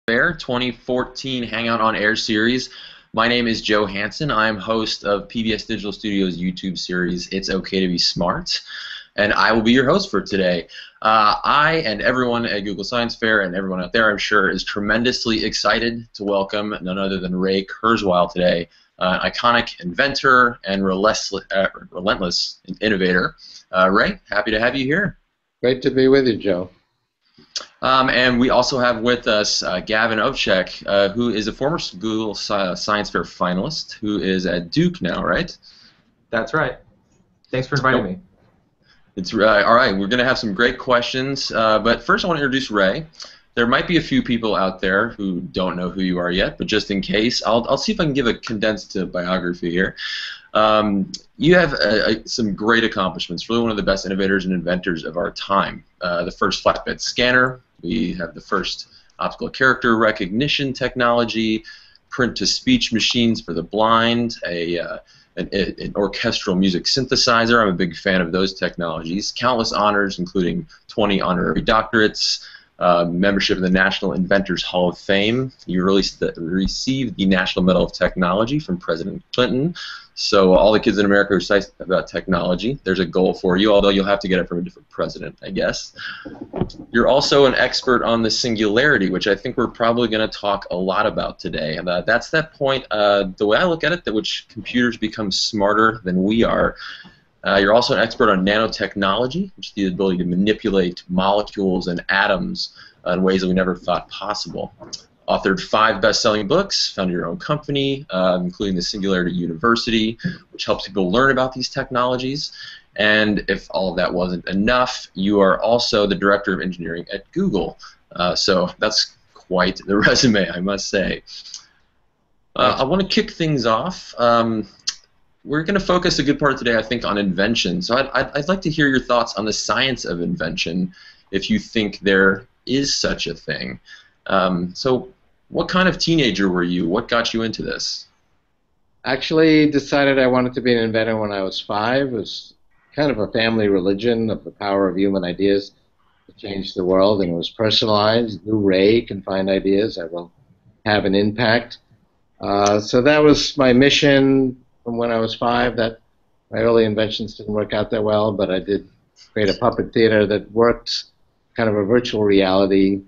Fair 2014 Hangout on Air series. My name is Joe Hansen. I am host of PBS Digital Studios YouTube series It's Okay to Be Smart, and I will be your host for today. I and everyone at Google Science Fair and everyone out there, I'm sure, is tremendously excited to welcome none other than Ray Kurzweil today, iconic inventor and relentless innovator. Ray, happy to have you here. Great to be with you, Joe. And we also have with us Gavin Ovchek, who is a former Google Science Fair finalist, who is at Duke now, right? That's right. Thanks for inviting me. It's all right. We're going to have some great questions, but first I want to introduce Ray. There might be a few people out there who don't know who you are yet, but just in case, I'll see if I can give a condensed biography here. You have some great accomplishments, really one of the best innovators and inventors of our time. The first flatbed scanner, we have the first optical character recognition technology, print-to-speech machines for the blind, an orchestral music synthesizer. I'm a big fan of those technologies. Countless honors, including 20 honorary doctorates, membership in the National Inventors Hall of Fame. You received the National Medal of Technology from President Clinton. So all the kids in America who are excited about technology, there's a goal for you, although you'll have to get it from a different president, I guess. You're also an expert on the Singularity, which I think we're probably going to talk a lot about today. And that's that point, the way I look at it, that which computers become smarter than we are. You're also an expert on nanotechnology, which is the ability to manipulate molecules and atoms in ways that we never thought possible. Authored 5 best-selling books, founded your own company, including the Singularity University, which helps people learn about these technologies. And if all of that wasn't enough, you are also the Director of Engineering at Google. So that's quite the resume, I must say. I want to kick things off. We're going to focus a good part of today, I think, on invention. So I'd like to hear your thoughts on the science of invention, if you think there is such a thing. So what kind of teenager were you? What got you into this? Actually decided I wanted to be an inventor when I was 5. It was kind of a family religion of the power of human ideas to change the world, and it was personalized. New Ray can find ideas that will have an impact. So that was my mission from when I was 5. That my early inventions didn't work out that well, but I did create a puppet theater that worked, kind of a virtual reality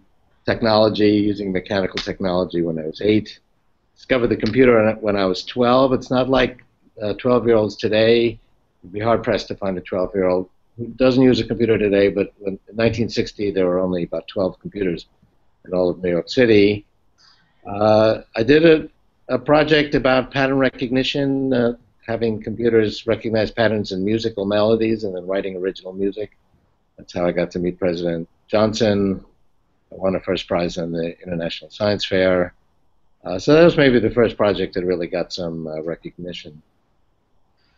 technology using mechanical technology when I was 8. Discovered the computer when I was 12. It's not like 12-year-olds today. You'd be hard-pressed to find a 12-year-old who doesn't use a computer today, but in 1960 there were only about 12 computers in all of New York City. I did a project about pattern recognition, having computers recognize patterns in musical melodies and then writing original music. That's how I got to meet President Johnson. I won a first prize on the International Science Fair. So that was maybe the first project that really got some recognition.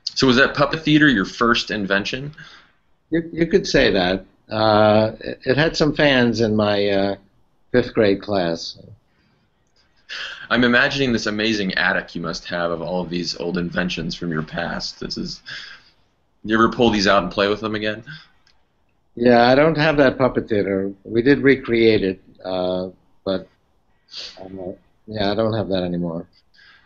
So was that puppet theater your first invention? You could say that. It had some fans in my 5th grade class. I'm imagining this amazing attic you must have of all of these old inventions from your past. You ever pull these out and play with them again? Yeah, I don't have that puppet theater. We did recreate it, but yeah, I don't have that anymore.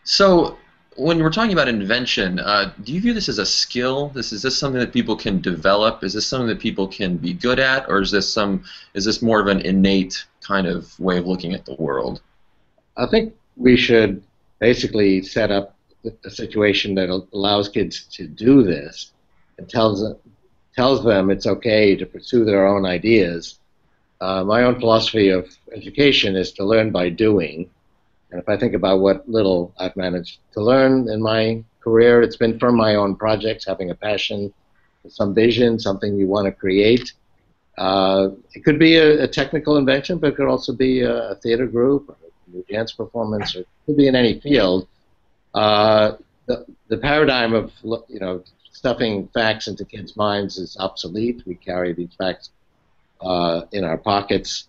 So when we're talking about invention, do you view this as a skill? Is this something that people can develop? Is this something that people can be good at, or is this more of an innate kind of way of looking at the world? I think we should basically set up a situation that allows kids to do this and tells them it's okay to pursue their own ideas. My own philosophy of education is to learn by doing. And if I think about what little I've managed to learn in my career, it's been from my own projects, having a passion, some vision, something you want to create. It could be a technical invention, but it could also be a theater group, or a new dance performance, or it could be in any field. The paradigm of stuffing facts into kids' minds is obsolete. We carry these facts in our pockets.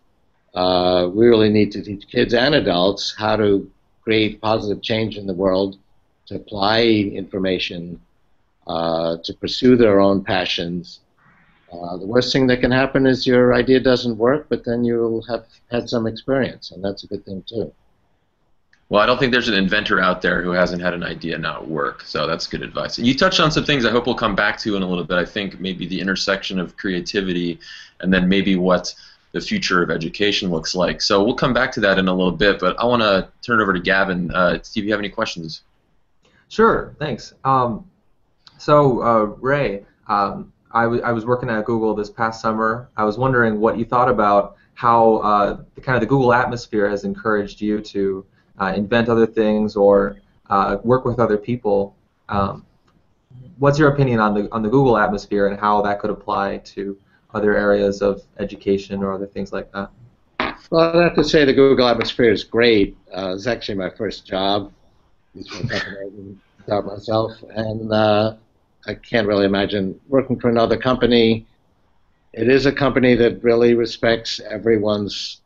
We really need to teach kids and adults how to create positive change in the world, to apply information, to pursue their own passions, The worst thing that can happen is your idea doesn't work, but then you'll have had some experience, and that's a good thing too. Well, I don't think there's an inventor out there who hasn't had an idea not work, so that's good advice. And you touched on some things I hope we'll come back to in a little bit. I think maybe the intersection of creativity and then maybe what the future of education looks like. So we'll come back to that in a little bit, but I want to turn it over to Gavin. Steve, you have any questions? Sure, thanks. Ray, I was working at Google this past summer. I was wondering what you thought about how the Google atmosphere has encouraged you to invent other things or work with other people. What's your opinion on the Google atmosphere and how that could apply to other areas of education or other things like that? Well, I have to say the Google atmosphere is great. It's actually my first job. It's my company I didn't start myself, and I can't really imagine working for another company. It is a company that really respects everyone's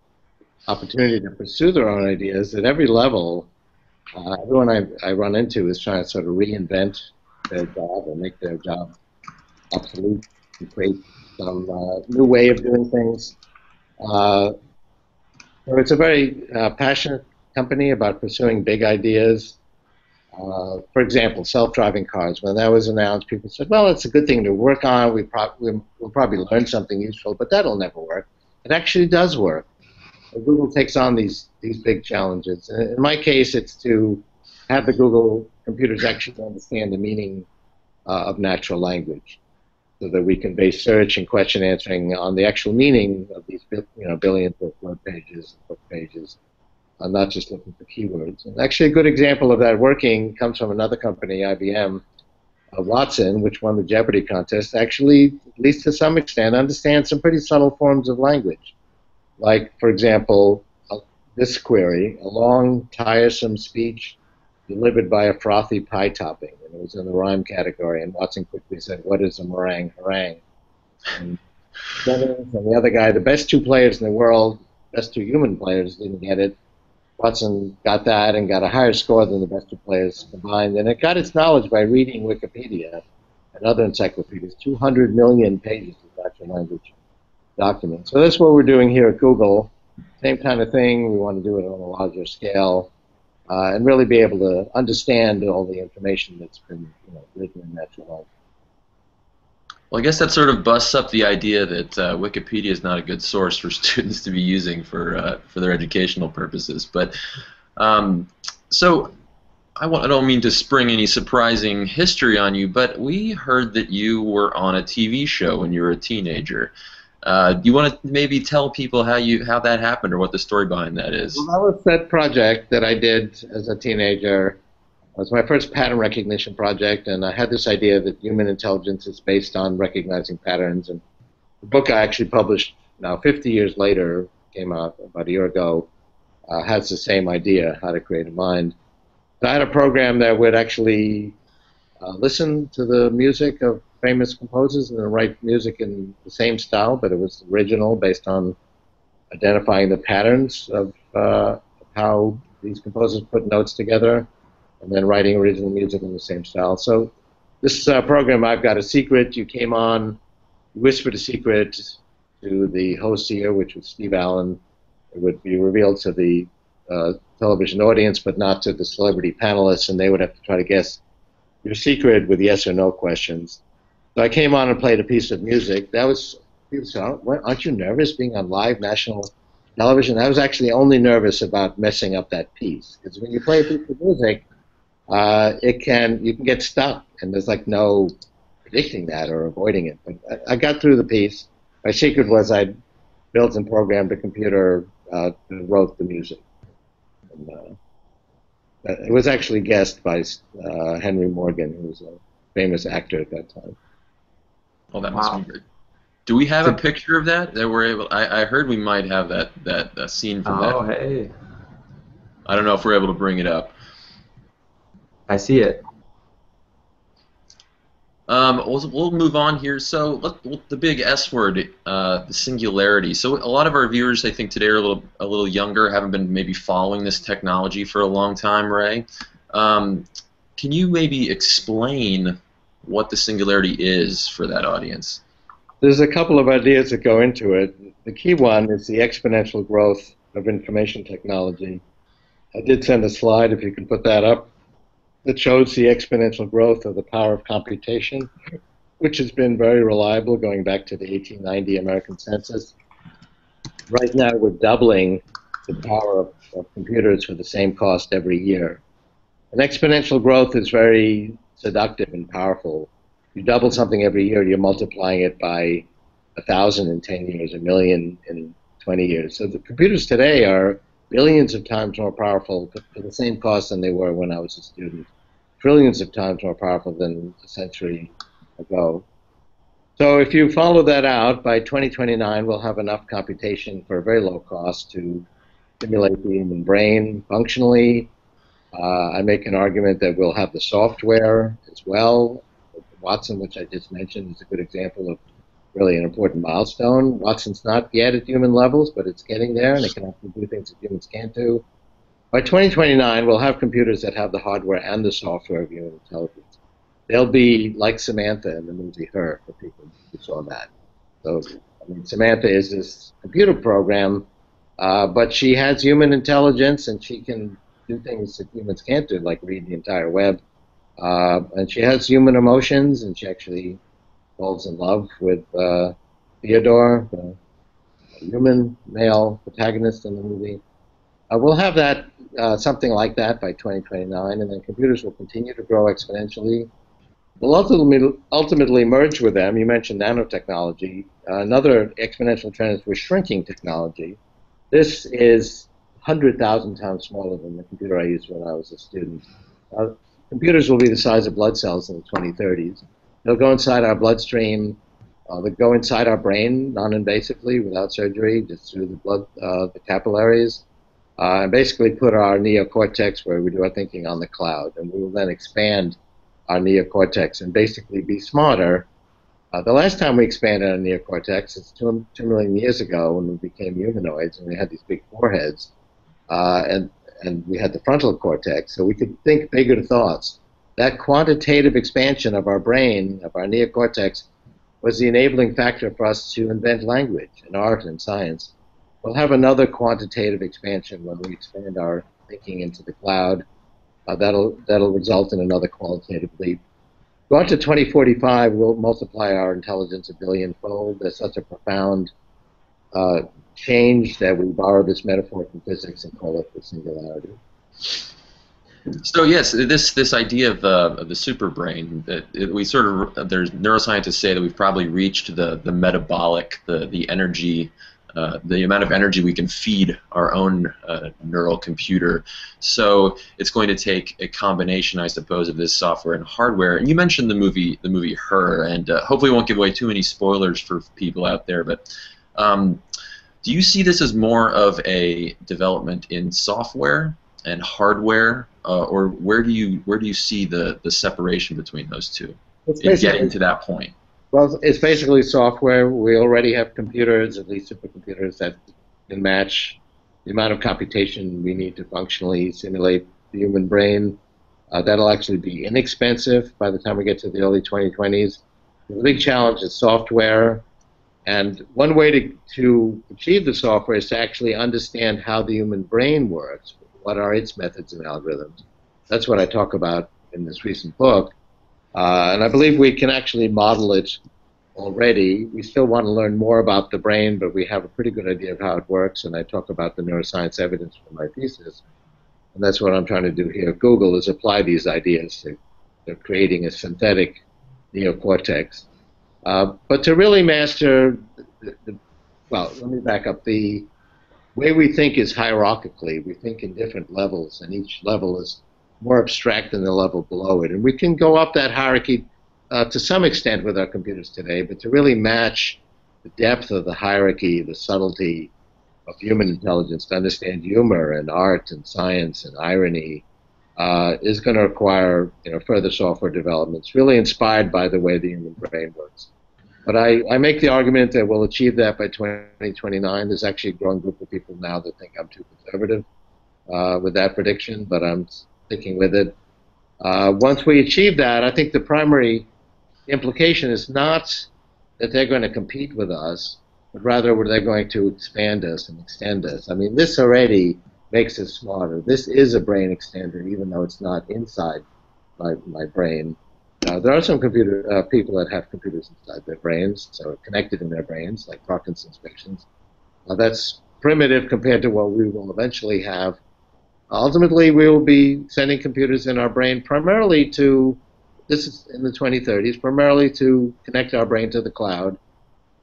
opportunity to pursue their own ideas at every level. Everyone I run into is trying to sort of reinvent their job or make their job obsolete and create some new way of doing things. So it's a very passionate company about pursuing big ideas. For example, self-driving cars. When that was announced, people said, well, it's a good thing to work on. We'll probably learn something useful, but that'll never work. It actually does work. Google takes on these big challenges. In my case, it's to have the Google computers actually understand the meaning of natural language, so that we can base search and question answering on the actual meaning of these billions of web pages, book pages, not just looking for keywords. And actually, a good example of that working comes from another company, IBM. Watson, which won the Jeopardy contest, actually, at least to some extent, understands some pretty subtle forms of language. Like, for example, this query, a long, tiresome speech delivered by a frothy pie topping. And it was in the rhyme category, and Watson quickly said, what is a meringue harangue? And the other guy, the best two players in the world, best two human players, didn't get it. Watson got that and got a higher score than the best two players combined. And it got its knowledge by reading Wikipedia and other encyclopedias, 200 million pages of natural language documents. So that's what we're doing here at Google. Same kind of thing. We want to do it on a larger scale and really be able to understand all the information that's been written in natural language. Well, I guess that sort of busts up the idea that Wikipedia is not a good source for students to be using for their educational purposes. But so I don't mean to spring any surprising history on you, but we heard that you were on a TV show when you were a teenager. Do you want to maybe tell people how that happened or what the story behind that is? Well, that was that project that I did as a teenager. It was my first pattern recognition project, and I had this idea that human intelligence is based on recognizing patterns. And the book I actually published now 50 years later, came out about a year ago, has the same idea, how to create a mind. So I had a program that would actually listen to the music of famous composers and then write music in the same style, but it was original, based on identifying the patterns of how these composers put notes together, and then writing original music in the same style. So this program, I've Got a Secret, you came on, you whispered a secret to the host here, which was Steve Allen. It would be revealed to the television audience, but not to the celebrity panelists, and they would have to try to guess your secret with yes or no questions. So I came on and played a piece of music. That was, people said, aren't you nervous being on live national television? I was actually only nervous about messing up that piece, because when you play a piece of music, you can get stuck, and there's like no predicting that or avoiding it. But I got through the piece. My secret was I built and programmed a computer that wrote the music. And, it was actually guessed by Henry Morgan, who was a famous actor at that time. Oh, that must be great. Do we have a picture of that we're able? I heard we might have that scene from that. Oh, hey. I don't know if we're able to bring it up. I see it. We'll move on here. So the big S word, the singularity. So a lot of our viewers, I think, today are a little younger, haven't been maybe following this technology for a long time. Ray, can you maybe explain what the singularity is for that audience? There's a couple of ideas that go into it. The key one is the exponential growth of information technology. I did send a slide, if you can put that up, that shows the exponential growth of the power of computation, which has been very reliable going back to the 1890 American census. Right now, we're doubling the power of computers for the same cost every year. And exponential growth is very seductive and powerful. You double something every year, you're multiplying it by 1,000 in 10 years, a million in 20 years. So the computers today are billions of times more powerful for the same cost than they were when I was a student. Trillions of times more powerful than a century ago. So if you follow that out, by 2029, we'll have enough computation for a very low cost to stimulate the human brain functionally. I make an argument that we'll have the software as well. Watson, which I just mentioned, is a good example of really an important milestone. Watson's not yet at human levels, but it's getting there, and it can actually do things that humans can't do. By 2029, we'll have computers that have the hardware and the software of human intelligence. They'll be like Samantha in the movie Her, for people who saw that. So, I mean, Samantha is this computer program, but she has human intelligence, and she can do things that humans can't do, like read the entire web. And she has human emotions, and she actually falls in love with Theodore, the human male protagonist in the movie. We'll have that something like that by 2029, and then computers will continue to grow exponentially. We'll ultimately merge with them. You mentioned nanotechnology. Another exponential trend is we're shrinking technology. This is 100,000 times smaller than the computer I used when I was a student. Computers will be the size of blood cells in the 2030s. They'll go inside our bloodstream. They'll go inside our brain non-invasively without surgery, just through the blood, the capillaries, and basically put our neocortex, where we do our thinking, on the cloud. And we will then expand our neocortex and basically be smarter. The last time we expanded our neocortex is 2 million years ago, when we became humanoids and we had these big foreheads, and we had the frontal cortex, so we could think bigger thoughts. That quantitative expansion of our brain, of our neocortex, was the enabling factor for us to invent language and art and science. We'll have another quantitative expansion when we expand our thinking into the cloud. That'll result in another qualitative leap. Go on to 2045, we'll multiply our intelligence a billion-fold. There's such a profound change that we borrow this metaphor from physics and call it the singularity. So yes, this idea of the superbrain, we sort of, there's neuroscientists say that we've probably reached the metabolic, the energy, the amount of energy we can feed our own neural computer. So it's going to take a combination, I suppose, of this software and hardware. And you mentioned the movie Her, and hopefully we won't give away too many spoilers for people out there. But do you see this as more of a development in software and hardware, or where do you see the separation between those two in getting to that point? Well, it's basically software. We already have computers, at least supercomputers, that can match the amount of computation we need to functionally simulate the human brain. That'll actually be inexpensive by the time we get to the early 2020s. The big challenge is software. And one way to achieve the software is to actually understand how the human brain works. What are its methods and algorithms? That's what I talk about in this recent book. And I believe we can actually model it already. We still want to learn more about the brain, but we have a pretty good idea of how it works, and I talk about the neuroscience evidence for my thesis. And that's what I'm trying to do here at Google, is apply these ideas to creating a synthetic neocortex. But to really master, well, let me back up. The way we think is hierarchically. We think in different levels, and each level is more abstract than the level below it. And we can go up that hierarchy to some extent with our computers today, but to really match the depth of the hierarchy, the subtlety of human intelligence, to understand humor and art and science and irony, is going to require further software developments, really inspired by the way the human brain works. But I make the argument that we'll achieve that by 2029. There's actually a growing group of people now that think I'm too conservative with that prediction, but I'm sticking with it. Once we achieve that, I think the primary implication is not that they're going to compete with us, but rather they're going to expand us and extend us. I mean, this already makes us smarter. This is a brain extender, even though it's not inside my brain. There are some people that have computers inside their brains, so connected in their brains, like Parkinson's patients. That's primitive compared to what we will eventually have. Ultimately, we will be sending computers in our brain primarily to, this is in the 2030s, primarily to connect our brain to the cloud.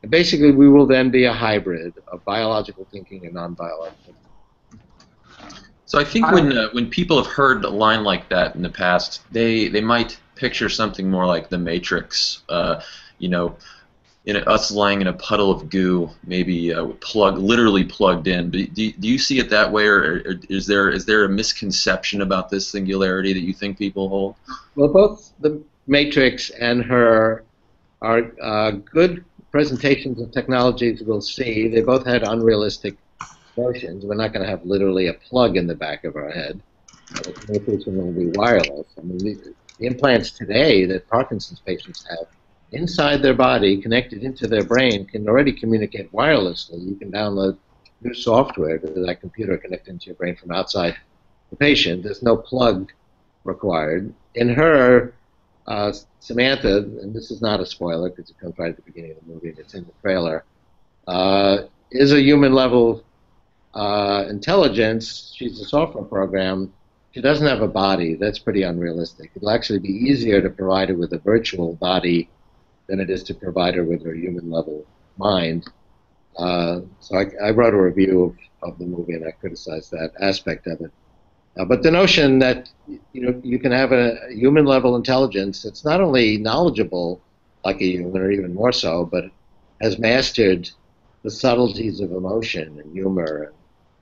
And basically, we will then be a hybrid of biological thinking and non-biological. So I think when people have heard a line like that in the past, they might picture something more like the Matrix, you know, us lying in a puddle of goo, maybe literally plugged in. Do you see it that way, or is there a misconception about this singularity that you think people hold? Well, both the Matrix and her are good presentations of technologies we'll see. They both had unrealistic notions. We're not going to have literally a plug in the back of our head. The communication will be wireless. I mean, the implants today that Parkinson's patients have inside their body, connected into their brain, can already communicate wirelessly. You can download new software to that computer connected into your brain from outside the patient. There's no plug required. In her, Samantha, and this is not a spoiler because it comes right at the beginning of the movie and it's in the trailer, is a human-level intelligence. She's a software program. She doesn't have a body. That's pretty unrealistic. It'll actually be easier to provide her with a virtual body than it is to provide her with her human-level mind. So I wrote a review of the movie and I criticized that aspect of it. But the notion that you can have a human-level intelligence that's not only knowledgeable like a human, or even more so, but has mastered the subtleties of emotion and humor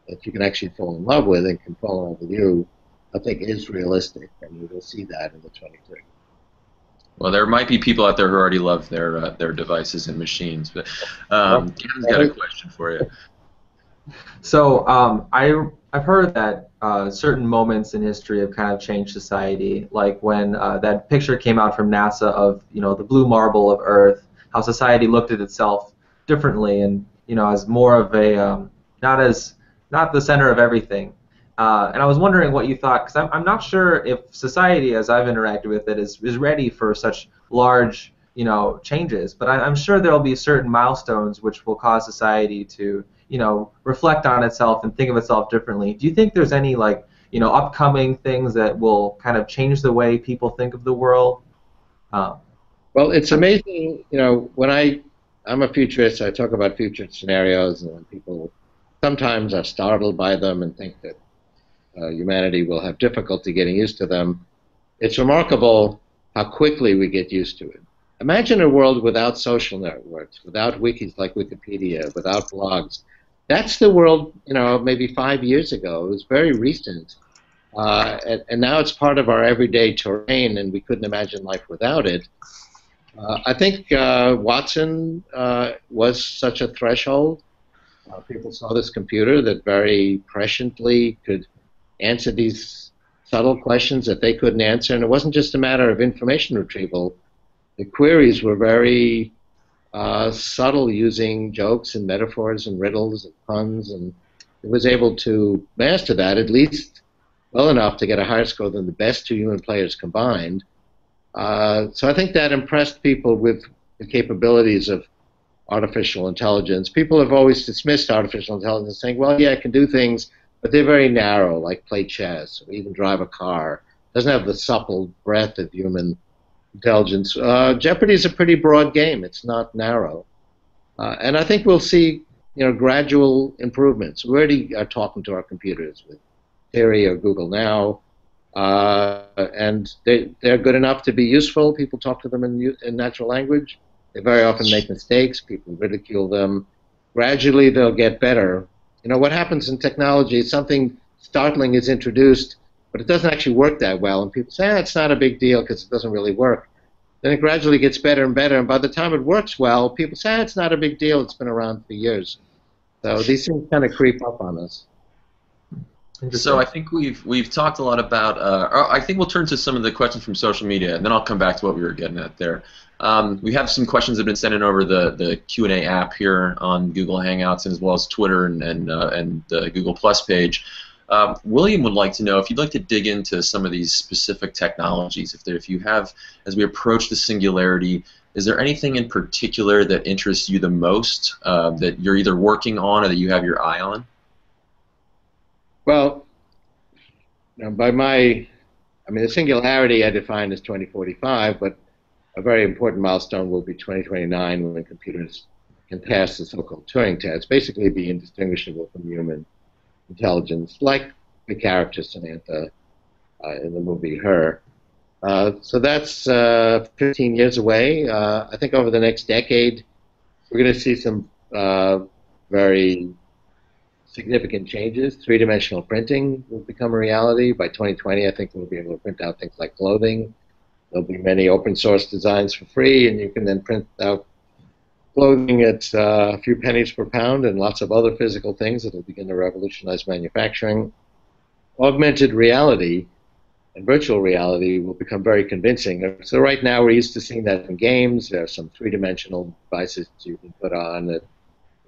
that you can actually fall in love with and can fall in love with you, I think is realistic, and you will see that in the 2030s. Well, there might be people out there who already love their devices and machines, but Kevin's got a question for you. So I've heard that certain moments in history have kind of changed society, like when that picture came out from NASA of the blue marble of Earth, how society looked at itself differently, and as more of a not the center of everything. And I was wondering what you thought, because I'm not sure if society, as I've interacted with it, is ready for such large changes. But I'm sure there will be certain milestones which will cause society to reflect on itself and think of itself differently. Do you think there's any upcoming things that will kind of change the way people think of the world? Well, it's amazing. When I'm a futurist, I talk about future scenarios, and when people sometimes are startled by them and think that humanity will have difficulty getting used to them, it's remarkable how quickly we get used to it. Imagine a world without social networks, without wikis like Wikipedia, without blogs. That's the world, maybe 5 years ago. It was very recent. And now it's part of our everyday terrain, and we couldn't imagine life without it. I think Watson was such a threshold. People saw this computer that very presciently could answer these subtle questions that they couldn't answer, and it wasn't just a matter of information retrieval. The queries were very subtle, using jokes and metaphors and riddles and puns, and it was able to master that at least well enough to get a higher score than the best two human players combined. So I think that impressed people with the capabilities of artificial intelligence. People have always dismissed artificial intelligence, saying, well, yeah, it can do things, but they're very narrow, like play chess or even drive a car. It doesn't have the supple breadth of human intelligence. Jeopardy is a pretty broad game. It's not narrow. And I think we'll see gradual improvements. We already are talking to our computers with Siri or Google Now, and they're good enough to be useful. People talk to them in natural language. They very often make mistakes. People ridicule them. Gradually, they'll get better. What happens in technology is something startling is introduced, but it doesn't actually work that well, and people say, it's not a big deal because it doesn't really work. Then it gradually gets better and better, and by the time it works well, people say, it's not a big deal, it's been around for years. So these things kind of creep up on us. So I Interesting. think we've talked a lot about. I think we'll turn to some of the questions from social media, and then I'll come back to what we were getting at there. We have some questions that have been sent in over the Q&A app here on Google Hangouts, and as well as Twitter and the Google Plus page. William would like to know if you'd like to dig into some of these specific technologies. If you have, as we approach the singularity, is there anything in particular that interests you the most that you're either working on or that you have your eye on? Well, by the singularity I define as 2045, but a very important milestone will be 2029 when computers can pass the so-called Turing test, basically be indistinguishable from human intelligence, like the character Samantha in the movie Her. So that's 15 years away. I think over the next decade, we're going to see some very significant changes. Three-dimensional printing will become a reality. By 2020, I think we'll be able to print out things like clothing. There'll be many open source designs for free, and you can then print out clothing at a few pennies per pound and lots of other physical things that will begin to revolutionize manufacturing. Augmented reality and virtual reality will become very convincing. So right now we're used to seeing that in games. There are some three-dimensional devices you can put on that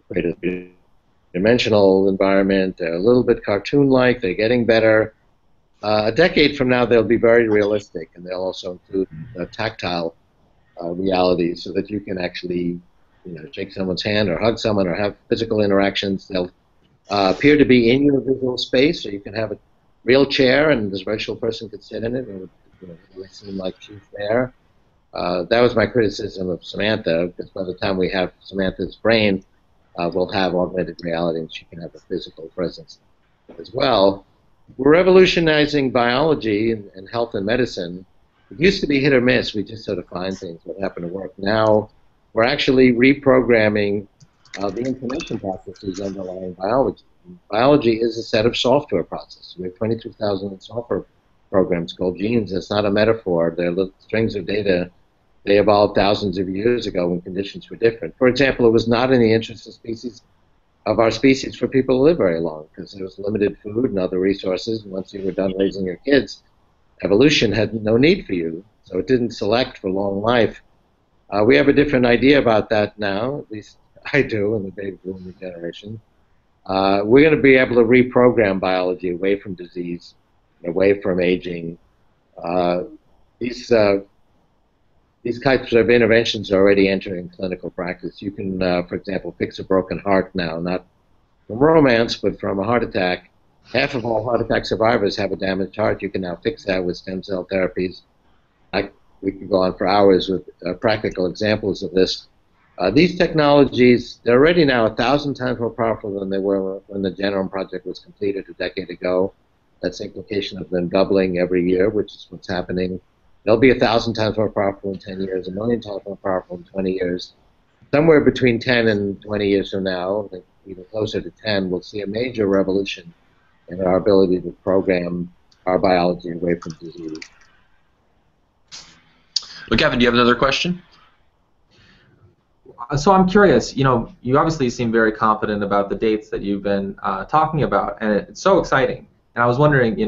create a three-dimensional environment. They're a little bit cartoon-like. They're getting better. A decade from now, they'll be very realistic, and they'll also include tactile reality, so that you can actually, shake someone's hand or hug someone or have physical interactions. They'll appear to be in your visual space, so you can have a real chair, and this virtual person could sit in it, and it would really seem like she's there. That was my criticism of Samantha, because by the time we have Samantha's brain, we'll have augmented reality, and she can have a physical presence as well. We're revolutionizing biology and health and medicine. It used to be hit or miss. We just sort of find things that happen to work. Now we're actually reprogramming the information processes underlying biology. Biology is a set of software processes. We have 22,000 software programs called genes. It's not a metaphor. They're little strings of data. They evolved thousands of years ago when conditions were different. For example, it was not in the interest of our species for people to live very long, because there was limited food and other resources. And once you were done raising your kids, evolution had no need for you, so it didn't select for long life. We have a different idea about that now, at least I do, in the baby boomer generation. We're going to be able to reprogram biology away from disease, away from aging. These types of interventions are already entering clinical practice. You can, for example, fix a broken heart now, not from romance, but from a heart attack. Half of all heart attack survivors have a damaged heart. You can now fix that with stem cell therapies. We could go on for hours with practical examples of this. These technologies, they're already now 1,000 times more powerful than they were when the Genome Project was completed a decade ago. That's the implication of them doubling every year, which is what's happening. They'll be 1,000 times more powerful in 10 years, 1,000,000 times more powerful in 20 years. Somewhere between 10 and 20 years from now, even closer to 10, we'll see a major revolution in our ability to program our biology away from disease. Well, Kevin, do you have another question? So I'm curious, you obviously seem very confident about the dates that you've been talking about, and it's so exciting. And I was wondering,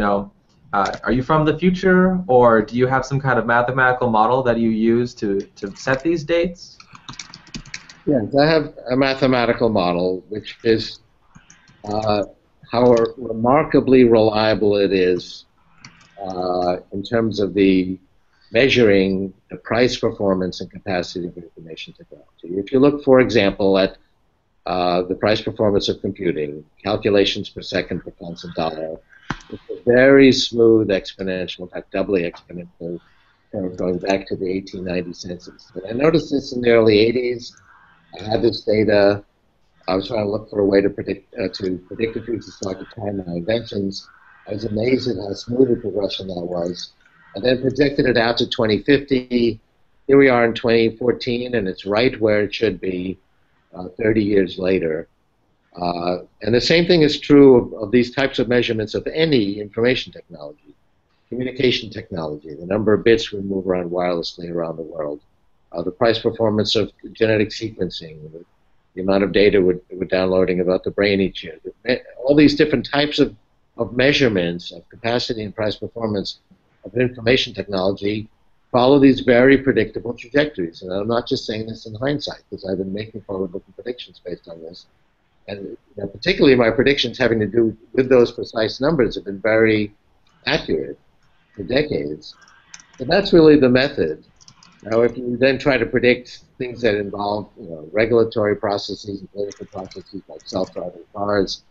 are you from the future, or do you have some kind of mathematical model that you use to set these dates? Yes, I have a mathematical model, which is how remarkably reliable it is in terms of the measuring the price, performance, and capacity of information technology. If you look, for example, at the price performance of computing, calculations per second per constant dollar, it's a very smooth exponential, in fact, doubly exponential, going back to the 1890 census. And I noticed this in the early 80s. I had this data. I was trying to look for a way to predict the future so I could time my inventions. I was amazed at how smooth a progression that was. I then projected it out to 2050. Here we are in 2014, and it's right where it should be 30 years later. And the same thing is true of these types of measurements of any information technology, communication technology, the number of bits we move around wirelessly around the world, the price performance of genetic sequencing, the amount of data we're downloading about the brain each year. All these different types of of measurements of capacity and price performance of information technology follow these very predictable trajectories. And I'm not just saying this in hindsight, because I've been making forward-looking predictions based on this. And particularly my predictions having to do with those precise numbers have been very accurate for decades. So that's really the method. Now, if you then try to predict things that involve regulatory processes and political processes like self-driving cars,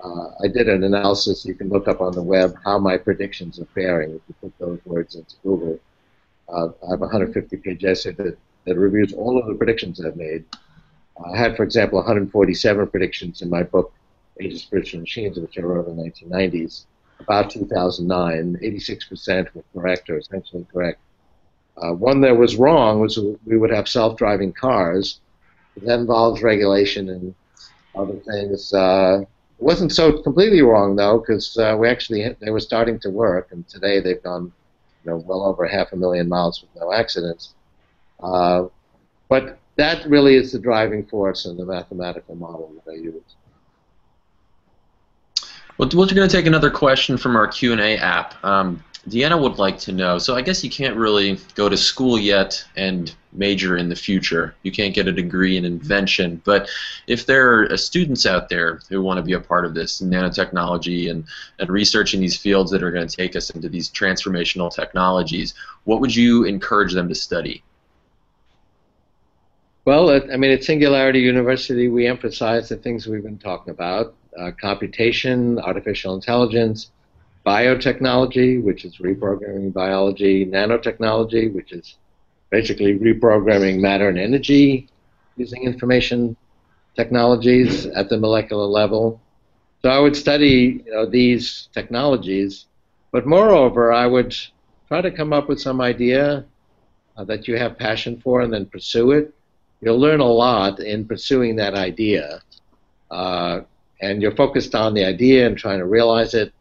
I did an analysis you can look up on the web how my predictions are faring if you put those words into Google. I have a 150-page essay that reviews all of the predictions I've made. I had, for example, 147 predictions in my book, Age of Spiritual Machines, which I wrote in the 1990s. About 2009, 86% were correct or essentially correct. One that was wrong was we would have self-driving cars. That involves regulation and other things. It wasn't so completely wrong, though, because they were starting to work, and today they've gone well over 500,000 miles with no accidents. But that really is the driving force in the mathematical model that I use. Well, we're going to take another question from our Q&A app. Deanna would like to know, so I guess you can't really go to school yet and major in the future. You can't get a degree in invention, but if there are students out there who want to be a part of this nanotechnology and researching these fields that are going to take us into these transformational technologies, what would you encourage them to study? Well, at Singularity University, we emphasize the things we've been talking about: computation, artificial intelligence, biotechnology, which is reprogramming biology, nanotechnology, which is basically reprogramming matter and energy using information technologies at the molecular level. So I would study these technologies, but moreover, I would try to come up with some idea that you have passion for and then pursue it. You'll learn a lot in pursuing that idea, and you're focused on the idea and trying to realize it.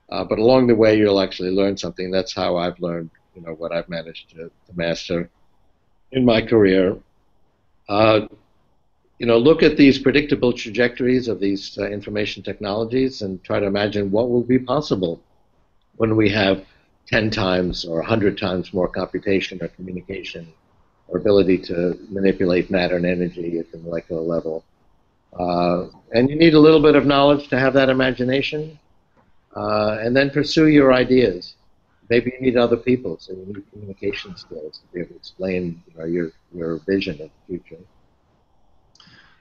But along the way, you'll actually learn something. That's how I've learned, what I've managed to master in my career. Look at these predictable trajectories of these information technologies and try to imagine what will be possible when we have 10 times or 100 times more computation or communication or ability to manipulate matter and energy at the molecular level. And you need a little bit of knowledge to have that imagination. And then pursue your ideas. Maybe you need other people, so you need communication skills to be able to explain your vision of the future.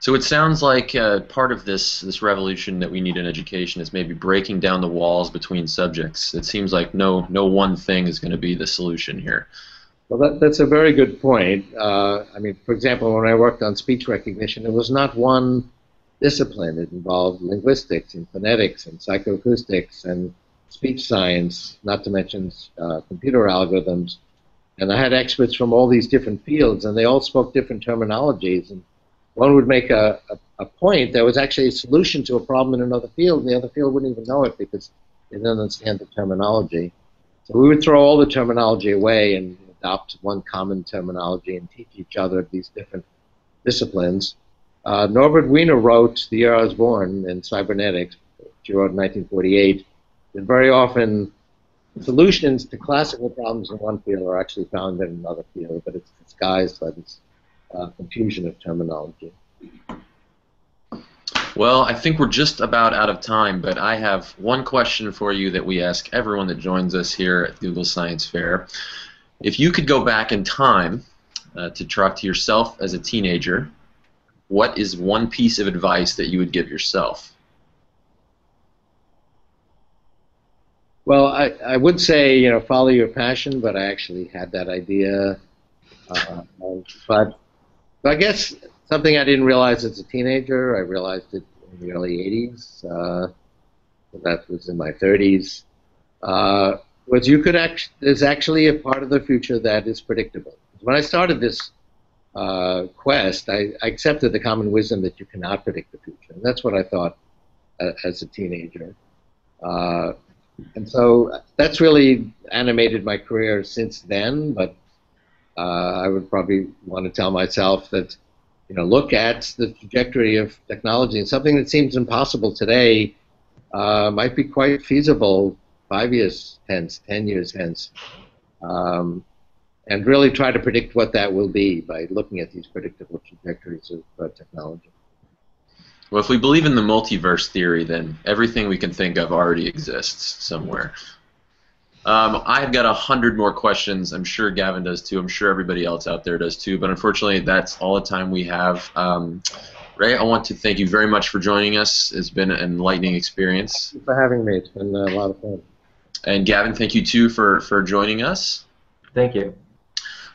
So it sounds like part of this revolution that we need in education is maybe breaking down the walls between subjects. It seems like no one thing is going to be the solution here. Well, that's a very good point. For example, when I worked on speech recognition, it was not one discipline. It involved linguistics and phonetics and psychoacoustics and speech science, not to mention computer algorithms. And I had experts from all these different fields, and they all spoke different terminologies. And one would make a point that was actually a solution to a problem in another field, and the other field wouldn't even know it because they didn't understand the terminology. So we would throw all the terminology away and adopt one common terminology and teach each other these different disciplines. Norbert Wiener wrote The Year I Was Born in Cybernetics, which he wrote in 1948, that very often solutions to classical problems in one field are actually found in another field, but it's disguised by this confusion of terminology. Well, I think we're just about out of time, but I have one question for you that we ask everyone that joins us here at Google Science Fair. If you could go back in time to talk to yourself as a teenager, what is one piece of advice that you would give yourself? Well, I would say, follow your passion, but I actually had that idea. But I guess something I didn't realize as a teenager, I realized it in the early 80s. That was in my 30s. Was there's actually a part of the future that is predictable. When I started this quest, I accepted the common wisdom that you cannot predict the future. And that's what I thought as a teenager. And so that's really animated my career since then, but I would probably want to tell myself that, look at the trajectory of technology, and something that seems impossible today might be quite feasible 5 years hence, 10 years hence, um, and really try to predict what that will be by looking at these predictable trajectories of technology. Well, if we believe in the multiverse theory, then everything we can think of already exists somewhere. I've got 100 more questions. I'm sure Gavin does too. I'm sure everybody else out there does too. But unfortunately, that's all the time we have. Ray, I want to thank you very much for joining us. It's been an enlightening experience. Thank you for having me. It's been a lot of fun. And Gavin, thank you too for joining us. Thank you.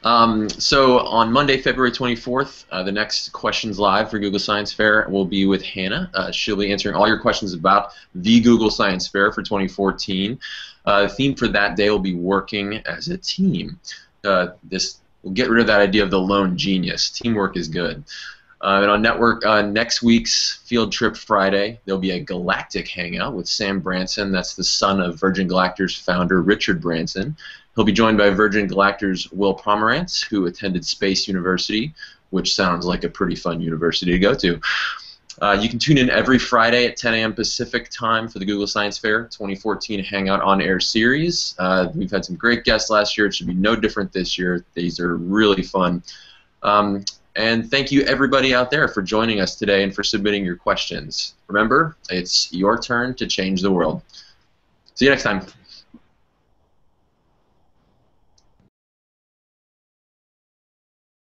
So on Monday, February 24th, the next Questions Live for Google Science Fair will be with Hannah. She'll be answering all your questions about the Google Science Fair for 2014. The theme for that day will be working as a team. This will get rid of that idea of the lone genius. Teamwork is good. And on Network, next week's Field Trip Friday, there'll be a galactic hangout with Sam Branson. That's the son of Virgin Galactic's founder, Richard Branson. He'll be joined by Virgin Galactic's Will Pomerantz, who attended Space University, which sounds like a pretty fun university to go to. You can tune in every Friday at 10 a.m. Pacific time for the Google Science Fair 2014 Hangout On Air series. We've had some great guests last year. It should be no different this year. These are really fun. And thank you, everybody out there, for joining us today and for submitting your questions. Remember, it's your turn to change the world. See you next time.